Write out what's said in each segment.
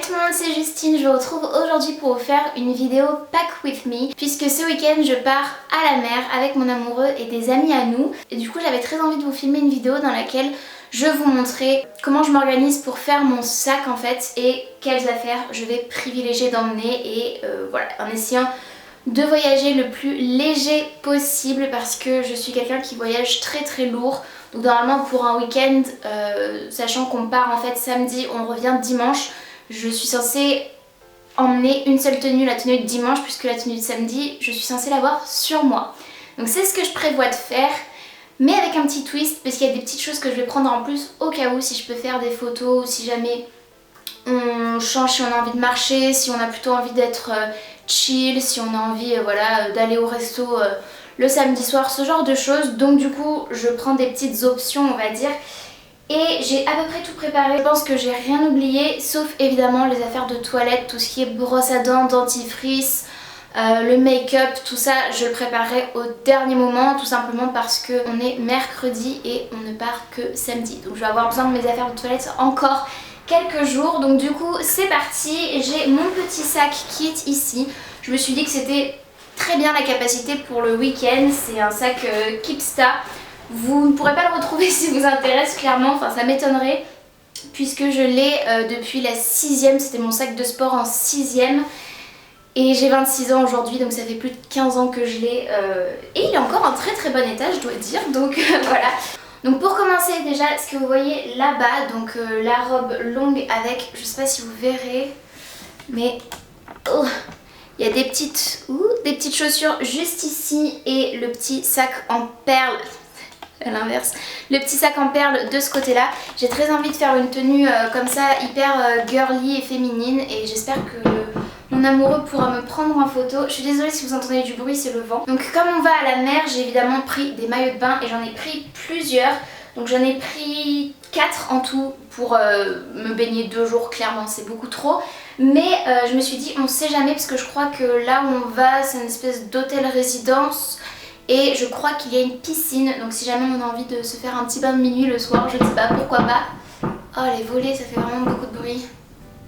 tout le monde, c'est Justine, je vous retrouve aujourd'hui pour vous faire une vidéo Pack With Me puisque ce week-end je pars à la mer avec mon amoureux et des amis à nous et du coup j'avais très envie de vous filmer une vidéo dans laquelle je vous montrer comment je m'organise pour faire mon sac en fait et quelles affaires je vais privilégier d'emmener et voilà, en essayant de voyager le plus léger possible parce que je suis quelqu'un qui voyage très lourd. Donc normalement pour un week-end, sachant qu'on part en fait samedi, on revient dimanche, je suis censée emmener une seule tenue, la tenue de dimanche, puisque la tenue de samedi, je suis censée l'avoir sur moi. Donc c'est ce que je prévois de faire, mais avec un petit twist, parce qu'il y a des petites choses que je vais prendre en plus au cas où, si je peux faire des photos, ou si jamais on change, si on a envie de marcher, si on a plutôt envie d'être chill, si on a envie voilà, d'aller au resto le samedi soir, ce genre de choses. Donc du coup, je prends des petites options, on va dire. Et j'ai à peu près tout préparé, je pense que j'ai rien oublié, sauf évidemment les affaires de toilette, tout ce qui est brosse à dents, dentifrice, le make-up, tout ça je le préparerai au dernier moment, tout simplement parce qu'on est mercredi et on ne part que samedi. Donc je vais avoir besoin de mes affaires de toilette encore quelques jours, donc du coup c'est parti. J'ai mon petit sac kit ici, je me suis dit que c'était très bien la capacité pour le week-end, c'est un sac Kipsta. Vous ne pourrez pas le retrouver si vous intéresse clairement, enfin ça m'étonnerait puisque je l'ai depuis la 6ème, c'était mon sac de sport en 6ème et j'ai 26 ans aujourd'hui donc ça fait plus de 15 ans que je l'ai et il est encore en très bon état je dois dire, donc voilà. Donc pour commencer déjà ce que vous voyez là-bas, donc la robe longue avec, je sais pas si vous verrez mais il y a des petites chaussures juste ici et le petit sac en perles. À l'inverse, le petit sac en perles de ce côté là. J'ai très envie de faire une tenue comme ça hyper girly et féminine et j'espère que mon amoureux pourra me prendre en photo. Je suis désolée si vous entendez du bruit, c'est le vent. Donc comme on va à la mer, j'ai évidemment pris des maillots de bain et j'en ai pris plusieurs. Donc j'en ai pris 4 en tout pour me baigner 2 jours, clairement c'est beaucoup trop. Mais je me suis dit on sait jamais parce que je crois que là où on va c'est une espèce d'hôtel résidence. Et je crois qu'il y a une piscine, donc si jamais on a envie de se faire un petit bain de minuit le soir, je ne sais pas, pourquoi pas. Oh les volets, ça fait vraiment beaucoup de bruit.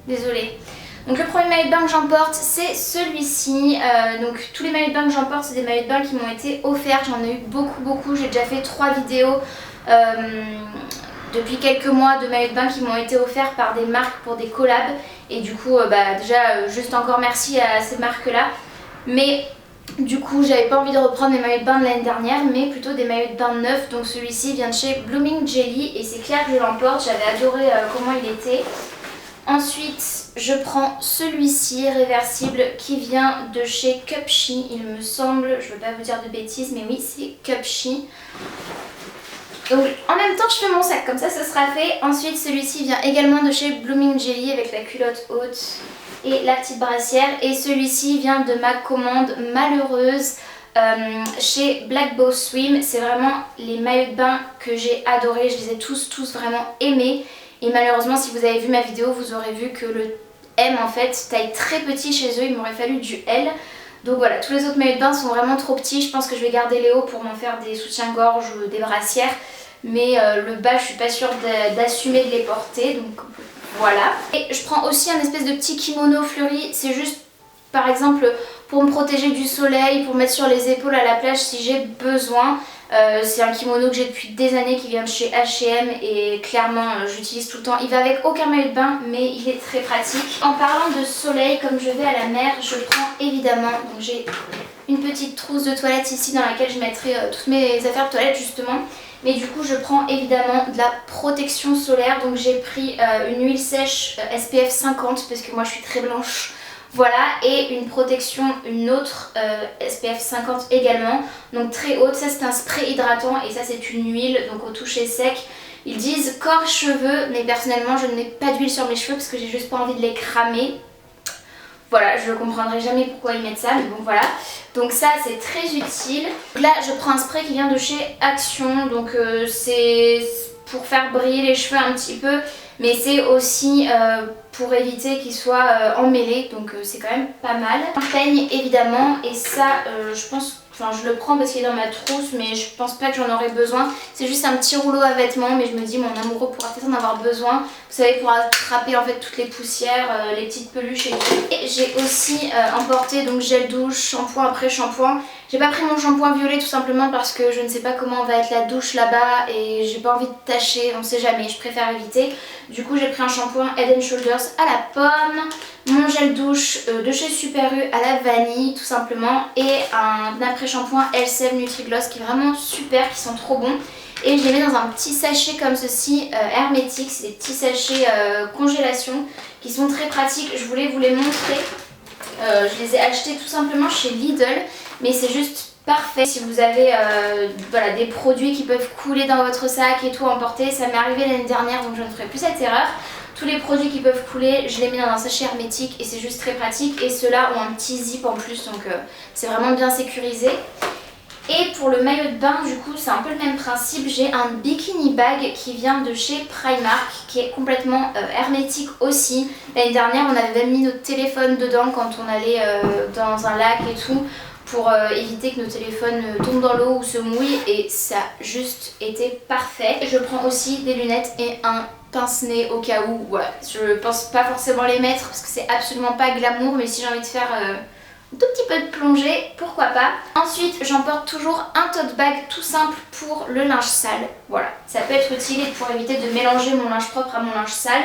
Désolée. Donc le premier maillot de bain que j'emporte, c'est celui-ci. Donc tous les maillots de bain que j'emporte, c'est des maillots de bain qui m'ont été offerts. J'en ai eu beaucoup. J'ai déjà fait 3 vidéos depuis quelques mois de maillots de bain qui m'ont été offerts par des marques pour des collabs. Et du coup, déjà, juste encore merci à ces marques-là. Mais du coup j'avais pas envie de reprendre mes maillots de bain de l'année dernière mais plutôt des maillots de bain neufs. Donc celui-ci vient de chez Blooming Jelly et c'est clair que je l'emporte, j'avais adoré comment il était. Ensuite je prends celui-ci réversible qui vient de chez Cupshe, il me semble, je veux pas vous dire de bêtises mais oui c'est Cupshe. Donc en même temps je fais mon sac, comme ça ce sera fait. Ensuite celui-ci vient également de chez Blooming Jelly avec la culotte haute et la petite brassière. Et celui-ci vient de ma commande malheureuse chez Black Bow Swim. C'est vraiment les maillots de bain que j'ai adoré, je les ai tous vraiment aimés. Et malheureusement si vous avez vu ma vidéo vous aurez vu que le M en fait taille très petit chez eux, il m'aurait fallu du L. Donc voilà, tous les autres maillots de bain sont vraiment trop petits. Je pense que je vais garder les hauts pour m'en faire des soutiens-gorge ou des brassières. Mais le bas je suis pas sûre d'assumer de les porter, donc voilà. Et je prends aussi un espèce de petit kimono fleuri, c'est juste par exemple pour me protéger du soleil, pour mettre sur les épaules à la plage si j'ai besoin. C'est un kimono que j'ai depuis des années qui vient de chez H&M et clairement j'utilise tout le temps. Il va avec aucun maillot de bain mais il est très pratique. En parlant de soleil, comme je vais à la mer, je prends évidemment, donc j'ai une petite trousse de toilette ici dans laquelle je mettrai toutes mes affaires de toilette justement. Mais du coup je prends évidemment de la protection solaire, donc j'ai pris une huile sèche SPF 50 parce que moi je suis très blanche. Voilà, et une protection, une autre SPF 50 également, donc très haute. Ça c'est un spray hydratant et ça c'est une huile, donc au toucher sec. Ils disent corps cheveux, mais personnellement je ne mets pas d'huile sur mes cheveux parce que j'ai juste pas envie de les cramer. Voilà, je ne comprendrai jamais pourquoi ils mettent ça, mais bon voilà. Donc ça c'est très utile. Là je prends un spray qui vient de chez Action, donc c'est pour faire briller les cheveux un petit peu. Mais c'est aussi pour éviter qu'il soit emmêlé, donc c'est quand même pas mal. Un peigne évidemment, et ça je pense, enfin je le prends parce qu'il est dans ma trousse, mais je pense pas que j'en aurai besoin. C'est juste un petit rouleau à vêtements, mais je me dis mon amoureux pourra peut-être en avoir besoin. Vous savez, pour attraper en fait toutes les poussières, les petites peluches et tout. Et j'ai aussi emporté donc gel douche, shampoing après shampoing. J'ai pas pris mon shampoing violet tout simplement parce que je ne sais pas comment va être la douche là-bas et j'ai pas envie de tacher, on sait jamais, je préfère éviter. Du coup j'ai pris un shampoing Head & Shoulders à la pomme, mon gel douche de chez Super U à la vanille tout simplement, et un après-shampoing Elseve Nutri-Gloss qui est vraiment super, qui sont trop bons. Et je les mets dans un petit sachet comme ceci, hermétique, c'est des petits sachets congélation qui sont très pratiques. Je voulais vous les montrer, je les ai achetés tout simplement chez Lidl, mais c'est juste parfait si vous avez voilà, des produits qui peuvent couler dans votre sac et tout à emporter. Ça m'est arrivé l'année dernière, donc je ne ferai plus cette erreur. Tous les produits qui peuvent couler, je les mets dans un sachet hermétique et c'est juste très pratique. Et ceux-là ont un petit zip en plus, donc c'est vraiment bien sécurisé. Et pour le maillot de bain, du coup, c'est un peu le même principe. J'ai un bikini bag qui vient de chez Primark, qui est complètement hermétique aussi. L'année dernière, on avait même mis notre téléphone dedans quand on allait dans un lac et tout, pour éviter que nos téléphones tombent dans l'eau ou se mouillent, et ça a juste été parfait. Je prends aussi des lunettes et un pince-nez au cas où. Ouais, je pense pas forcément les mettre parce que c'est absolument pas glamour, mais si j'ai envie de faire un tout petit peu de plongée, pourquoi pas. Ensuite, j'emporte toujours un tote bag tout simple pour le linge sale. Voilà, ça peut être utile pour éviter de mélanger mon linge propre à mon linge sale.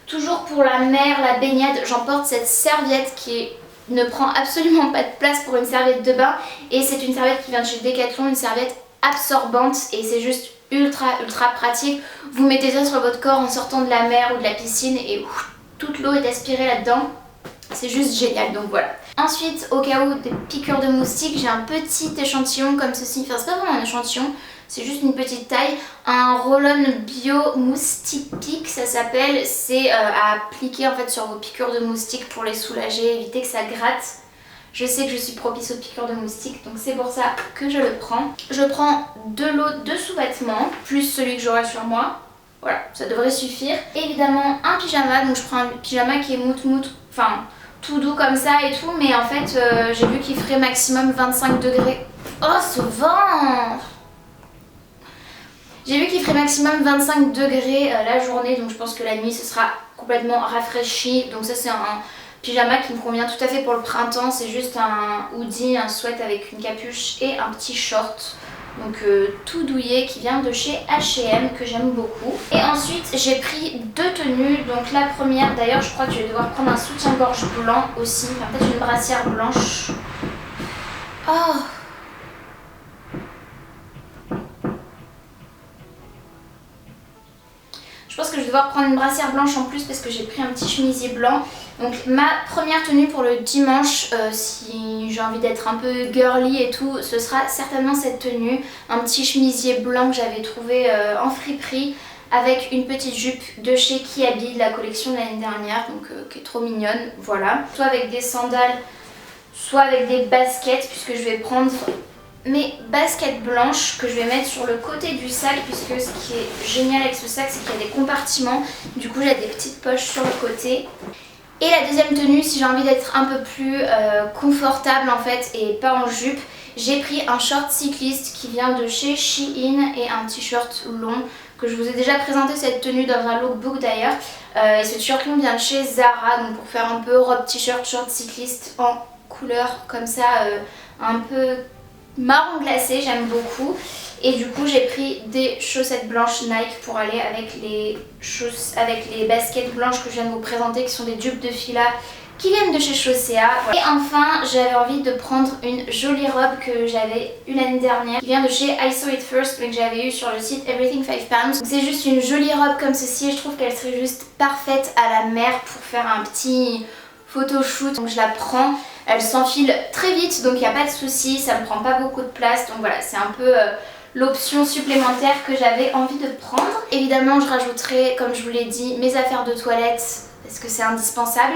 Toujours pour la mer, la baignade, j'emporte cette serviette qui ne prend absolument pas de place pour une serviette de bain. Et c'est une serviette qui vient de chez Decathlon, une serviette absorbante, et c'est juste ultra pratique. Vous mettez ça sur votre corps en sortant de la mer ou de la piscine et toute l'eau est aspirée là-dedans. C'est juste génial, donc voilà. Ensuite, au cas où des piqûres de moustiques, j'ai un petit échantillon comme ceci. Enfin, c'est pas vraiment un échantillon, c'est juste une petite taille. Un Roll-On Bio Moustipique, ça s'appelle. C'est à appliquer en fait sur vos piqûres de moustiques pour les soulager, éviter que ça gratte. Je sais que je suis propice aux piqûres de moustiques, donc c'est pour ça que je le prends. Je prends de l'eau de sous-vêtements, plus celui que j'aurai sur moi. Voilà, ça devrait suffire. Évidemment, un pyjama, donc je prends un pyjama qui est mout-mout, enfin tout doux comme ça et tout, mais en fait j'ai vu qu'il ferait maximum 25 degrés. Oh, ce vent! J'ai vu qu'il ferait maximum 25 degrés la journée, donc je pense que la nuit ce sera complètement rafraîchi. Donc ça, c'est un pyjama qui me convient tout à fait pour le printemps. C'est juste un hoodie, un sweat avec une capuche et un petit short. Donc tout douillet qui vient de chez H&M, que j'aime beaucoup. Et ensuite j'ai pris deux tenues. Donc la première, d'ailleurs je crois que je vais devoir prendre un soutien-gorge blanc aussi, enfin peut-être une brassière blanche. Oh! Je pense que je vais devoir prendre une brassière blanche en plus parce que j'ai pris un petit chemisier blanc. Donc ma première tenue pour le dimanche, si j'ai envie d'être un peu girly et tout, ce sera certainement cette tenue. Un petit chemisier blanc que j'avais trouvé en friperie avec une petite jupe de chez Kiabi de la collection de l'année dernière, donc qui est trop mignonne, voilà. Soit avec des sandales, soit avec des baskets, puisque je vais prendre mes baskets blanches que je vais mettre sur le côté du sac, puisque ce qui est génial avec ce sac, c'est qu'il y a des compartiments. Du coup j'ai des petites poches sur le côté. Et la deuxième tenue, si j'ai envie d'être un peu plus confortable en fait et pas en jupe, j'ai pris un short cycliste qui vient de chez Shein et un t-shirt long que je vous ai déjà présenté cette tenue dans un lookbook d'ailleurs. Et ce t-shirt long vient de chez Zara, donc pour faire un peu robe t-shirt short cycliste en couleur comme ça, un peu marron glacé, j'aime beaucoup. Et du coup j'ai pris des chaussettes blanches Nike pour aller avec les baskets blanches que je viens de vous présenter, qui sont des dupes de Fila qui viennent de chez Chaussea. Et enfin j'avais envie de prendre une jolie robe que j'avais eu l'année dernière, qui vient de chez I Saw It First, mais que j'avais eu sur le site Everything 5 Pounds. C'est juste une jolie robe comme ceci et je trouve qu'elle serait juste parfaite à la mer pour faire un petit photoshoot. Donc je la prends, elle s'enfile très vite donc il n'y a pas de souci, ça ne prend pas beaucoup de place. Donc voilà, c'est un peu l'option supplémentaire que j'avais envie de prendre. Évidemment je rajouterai, comme je vous l'ai dit, mes affaires de toilette parce que c'est indispensable.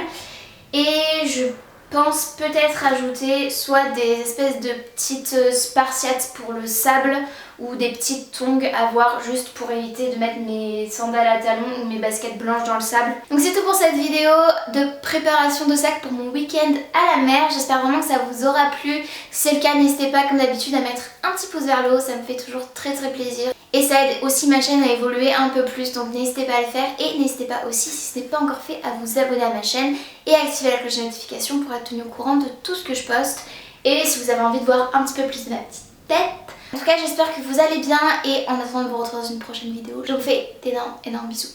Et je pense peut-être ajouter soit des espèces de petites spartiates pour le sable, ou des petites tongs à voir juste pour éviter de mettre mes sandales à talons ou mes baskets blanches dans le sable. Donc c'est tout pour cette vidéo de préparation de sac pour mon week-end à la mer. J'espère vraiment que ça vous aura plu. Si c'est le cas, n'hésitez pas comme d'habitude à mettre un petit pouce vers le haut, ça me fait toujours très plaisir. Et ça aide aussi ma chaîne à évoluer un peu plus, donc n'hésitez pas à le faire. Et n'hésitez pas aussi, si ce n'est pas encore fait, à vous abonner à ma chaîne et à activer la cloche de notification pour être tenu au courant de tout ce que je poste. Et si vous avez envie de voir un petit peu plus de ma petite tête. En tout cas, j'espère que vous allez bien et en attendant de vous retrouver dans une prochaine vidéo, je vous fais d'énormes bisous.